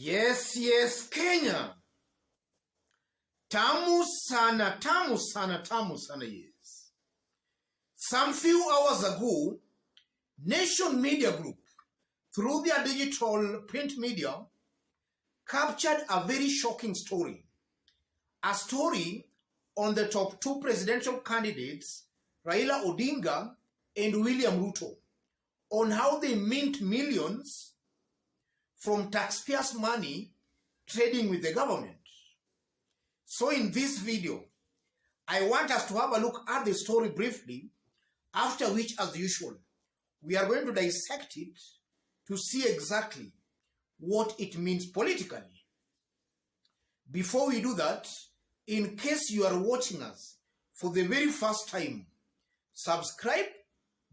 Yes, Kenya. Tamu sana, yes. Some few hours ago, Nation Media Group, through their digital print media, captured a very shocking story. A story on the top two presidential candidates, Raila Odinga and William Ruto, on how they mint millions from taxpayers' money trading with the government. So in this video, I want us to have a look at the story briefly, after which, as usual, we are going to dissect it to see exactly what it means politically. Before we do that, in case you are watching us for the very first time, subscribe,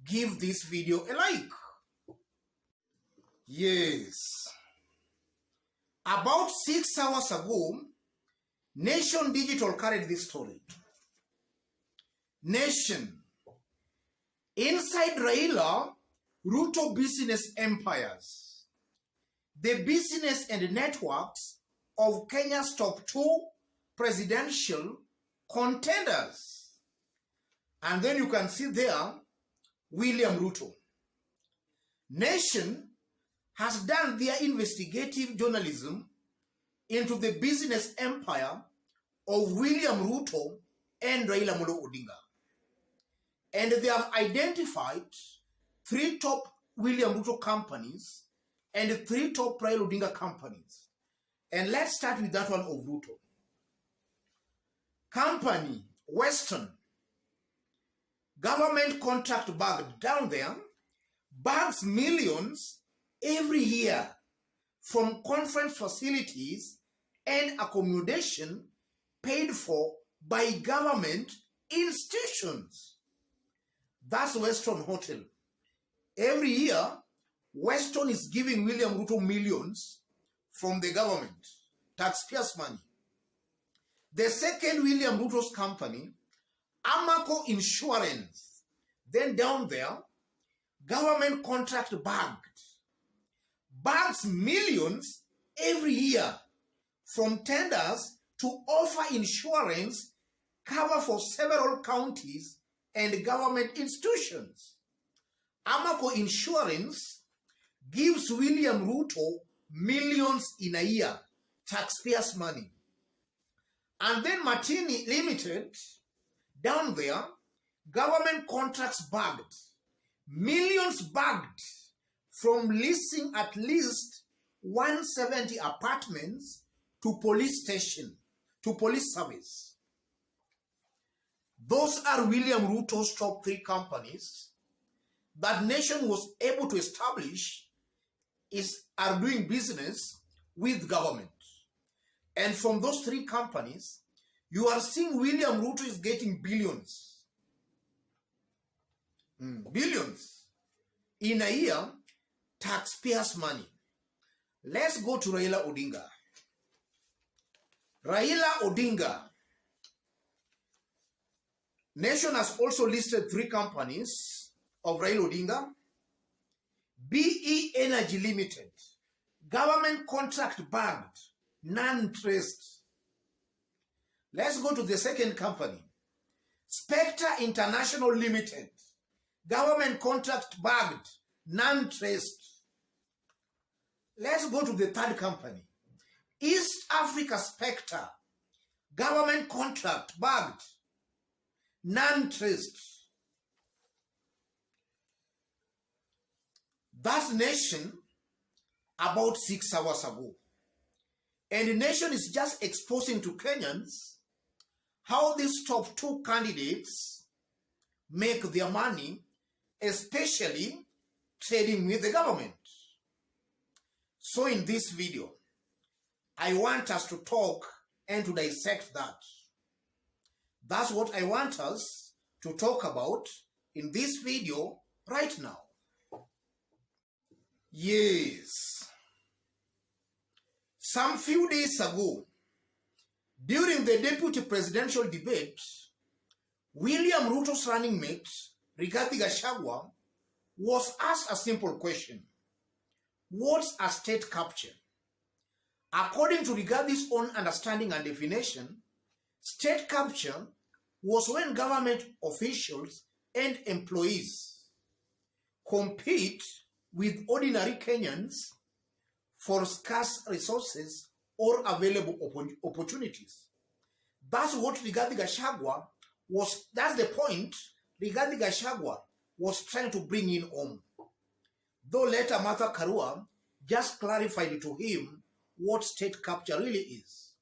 give this video a like. Yes. About 6 hours ago, Nation Digital carried this story. Nation. Inside Raila, Ruto business empires. The business and networks of Kenya's top two presidential contenders. And then you can see there, William Ruto. Nation has done their investigative journalism into the business empire of William Ruto and Raila Odinga. And they have identified 3 top William Ruto companies and 3 top Raila Odinga companies. And let's start with that one of Ruto. Company, Western, government contract bag down there, bags millions every year from conference facilities and accommodation paid for by government institutions. That's Western Hotel. Every year, Western is giving William Ruto millions from the government, taxpayers' money. The second William Ruto's company, Amaco Insurance, then down there, government contract bags millions every year from tenders to offer insurance cover for several counties and government institutions. Amaco Insurance gives William Ruto millions in a year, taxpayers' money. And then Martini Limited, down there, government contracts bagged, millions bagged from leasing at least 170 apartments to police station, to police service. Those are William Ruto's top 3 companies that Nation was able to establish are doing business with government. And from those 3 companies, you are seeing William Ruto is getting billions. Billions in a year, taxpayers' money. Let's go to Raila Odinga. Raila Odinga. Nation has also listed 3 companies of Raila Odinga. BE Energy Limited, government contract bagged, non-traced. Let's go to the second company. Spectre International Limited, government contract bagged, non-traced. Let's go to the third company. East Africa Spectre, government contract bagged, non-traced. That's Nation about 6 hours ago. And the Nation is just exposing to Kenyans how these top 2 candidates make their money, especially trading with the government. So in this video, I want us to talk and to dissect that. That's what I want us to talk about in this video right now. Yes. Some few days ago, during the deputy presidential debate, William Ruto's running mate, Rigathi Gachagua, was asked a simple question. What's a state capture? According to Rigath's own understanding and definition, state capture was when government officials and employees compete with ordinary Kenyans for scarce resources or available opportunities. That's what Rigathi Gachagua was, that's the point Rigathi Gachagua was trying to bring in home. Though later Martha Karua just clarified to him what state capture really is.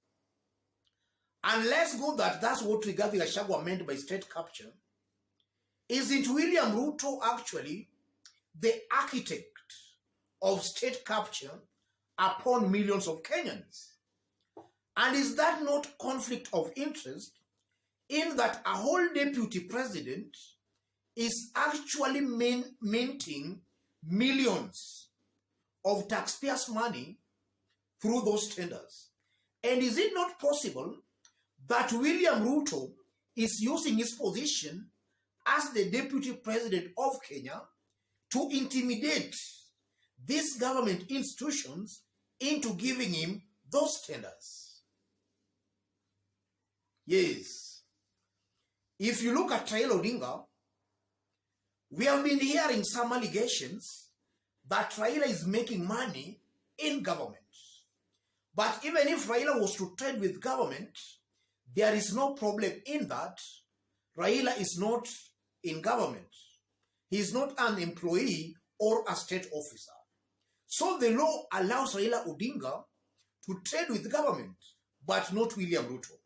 And let's go that that's what Rigathi Gachagua meant by state capture. Isn't William Ruto actually the architect of state capture upon millions of Kenyans? And is that not conflict of interest in that a whole deputy president is actually minting millions of taxpayers' money through those tenders? And is it not possible that William Ruto is using his position as the deputy president of Kenya to intimidate these government institutions into giving him those tenders? Yes. If you look at Raila Odinga, we have been hearing some allegations that Raila is making money in government. But even if Raila was to trade with government, there is no problem in that. Raila is not in government. He is not an employee or a state officer. So the law allows Raila Odinga to trade with government, but not William Ruto.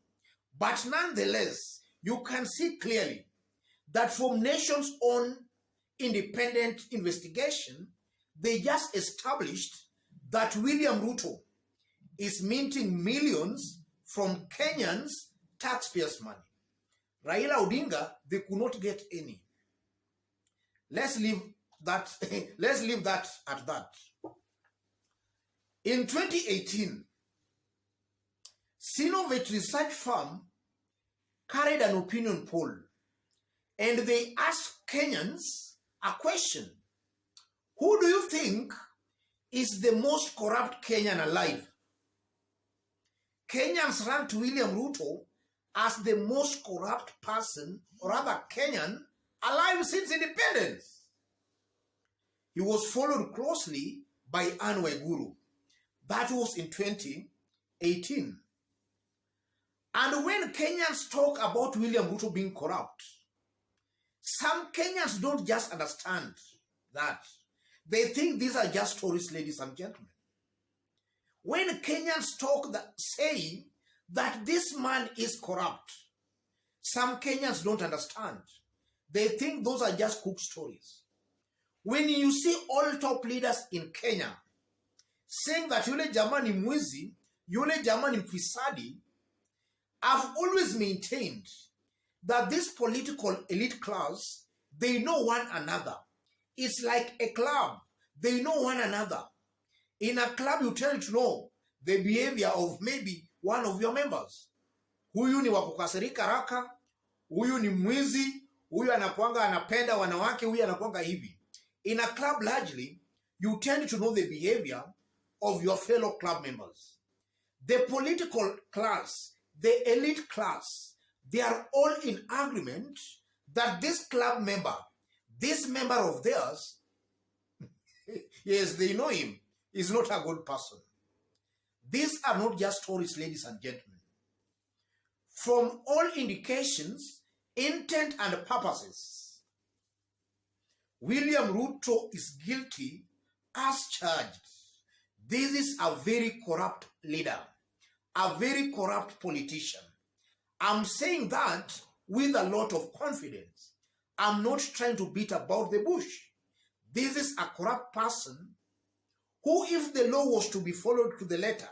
But nonetheless, you can see clearly that from nation's own independent investigation, they just established that William Ruto is minting millions from Kenyans' taxpayers' money. Raila Odinga, they could not get any. Let's leave that at that. In 2018, Sinovet research firm carried an opinion poll, and they asked Kenyans a question. Who do you think is the most corrupt Kenyan alive? Kenyans ranked William Ruto as the most corrupt person, or rather Kenyan, alive since independence. He was followed closely by Anne Waiguru. That was in 2018. And when Kenyans talk about William Ruto being corrupt, some Kenyans don't just understand that. They think these are just stories, ladies and gentlemen. When Kenyans talk say that this man is corrupt, some Kenyans don't understand. They think those are just cook stories. When you see all top leaders in Kenya saying that yule jamaa ni mwizi, yule jamaa ni mfisadi, I've always maintained that this political elite class, they know one another. It's like a club. They know one another. In a club, you tend to know the behavior of maybe one of your members. Huyu ni wakukasirika raka, huyu ni mwizi, huyu anakuanga anapenda wanawake, huyu anakuanga hivi. In a club, largely, you tend to know the behavior of your fellow club members. The political class, the elite class, they are all in agreement that this club member, this member of theirs, yes, they know him, is not a good person. These are not just stories, ladies and gentlemen. From all indications, intent and purposes, William Ruto is guilty as charged. This is a very corrupt leader, a very corrupt politician. I'm saying that with a lot of confidence. I'm not trying to beat about the bush. This is a corrupt person who, if the law was to be followed to the letter,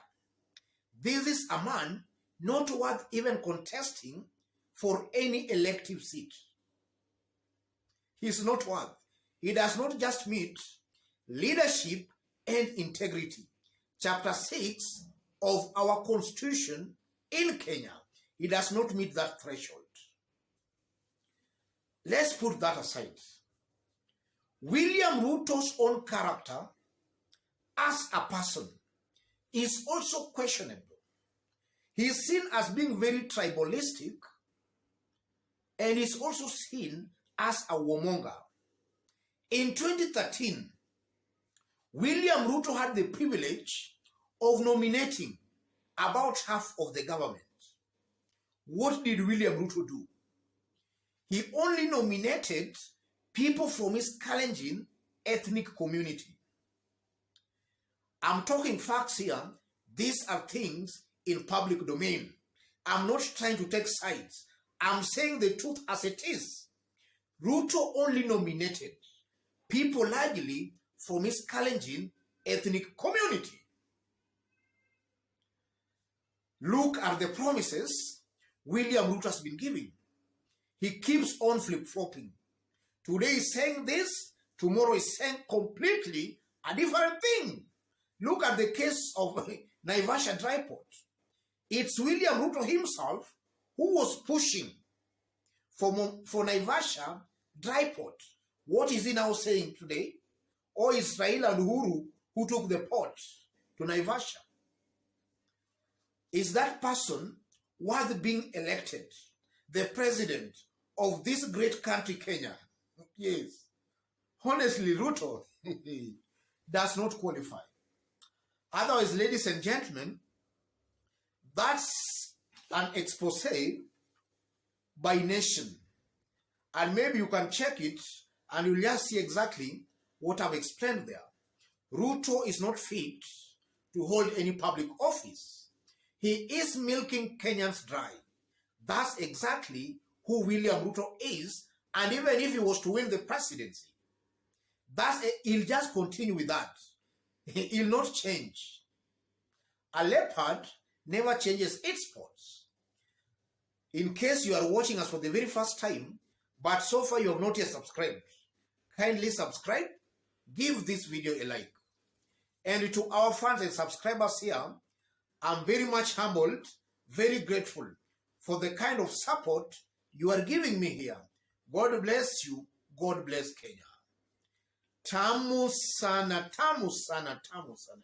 this is a man not worth even contesting for any elective seat. He's not worth. He does not just meet leadership and integrity. Chapter 6 of our constitution in Kenya, he does not meet that threshold. Let's put that aside. William Ruto's own character as a person is also questionable. He is seen as being very tribalistic and is also seen as a warmonger. In 2013, William Ruto had the privilege of nominating about half of the government. What did William Ruto do? He only nominated people from his Kalenjin ethnic community. I'm talking facts here. These are things in public domain. I'm not trying to take sides. I'm saying the truth as it is. Ruto only nominated people largely from his Kalenjin ethnic community. Look at the promises William Ruto has been giving. He keeps on flip-flopping. Today he's saying this, tomorrow he's saying completely a different thing. Look at the case of Naivasha dry port. It's William Ruto himself who was pushing for Naivasha dry port. What is he now saying today? Or is Raila and Uhuru who took the port to Naivasha? Is that person worth being elected the president of this great country, Kenya? Yes. Honestly, Ruto does not qualify. Otherwise, ladies and gentlemen, that's an expose by nation. And maybe you can check it and you'll just see exactly what I've explained there. Ruto is not fit to hold any public office. He is milking Kenyans dry. That's exactly who William Ruto is. And even if he was to win the presidency, he'll just continue with that. He'll not change. A leopard never changes its spots. In case you are watching us for the very first time, but so far you have not yet subscribed, kindly subscribe, give this video a like. And to our fans and subscribers here, I'm very much humbled, very grateful for the kind of support you are giving me here. God bless you. God bless Kenya. Tamu sana, tamu sana, tamu sana.